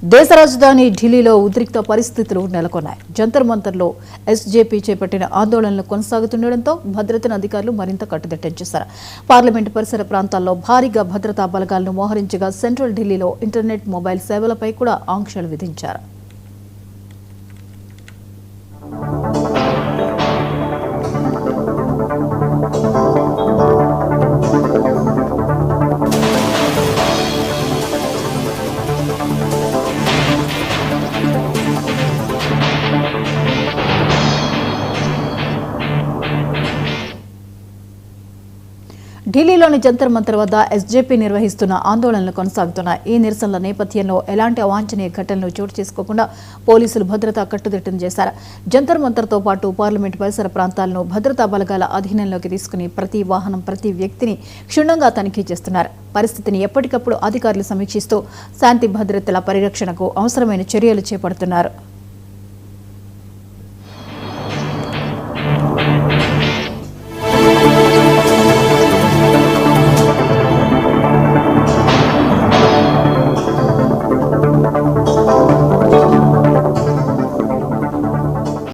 దేశ రాజధాని ఢిల్లీలో ఉద్రిక్త పరిస్థితులు నెలకొన్నాయి. జంతర్ మంతర్లో ఎస్జేపీ చేపట్టిన ఆందోళనలు కొనసాగుతుండటంతో భద్రతను అధికారులు మరింత కట్టుదిట్టం చేశారు. పార్లమెంటు పరిసర ప్రాంతాల్లో భారీగా భద్రతా బలగాలను మోహరించగా సెంట్రల్ ఢిల్లీలో ఇంటర్నెట్, మొబైల్ సేవలపై కూడా ఆంక్షలు విధించారు. ఢిల్లీలోని జంతర్ మంతర్ వద్ద ఎస్జేపీ నిర్వహిస్తున్న ఆందోళనలు కొనసాగుతున్నాయి. ఈ నిరసనల నేపథ్యంలో ఎలాంటి అవాంఛనీయ ఘటనలు చోటు చేసుకోకుండా పోలీసులు భద్రతా కట్టుదిట్టం చేశారు. జంతర్ మంతర్తో పాటు పార్లమెంటు పరిసర ప్రాంతాలను భద్రతా బలగాల అధీనంలోకి తీసుకుని ప్రతి వాహనం, ప్రతి వ్యక్తిని క్షుణ్ణంగా తనిఖీ చేస్తున్నారు. పరిస్థితిని ఎప్పటికప్పుడు అధికారులు సమీక్షిస్తూ శాంతి భద్రతల పరిరక్షణకు అవసరమైన చర్యలు చేపడుతున్నారు.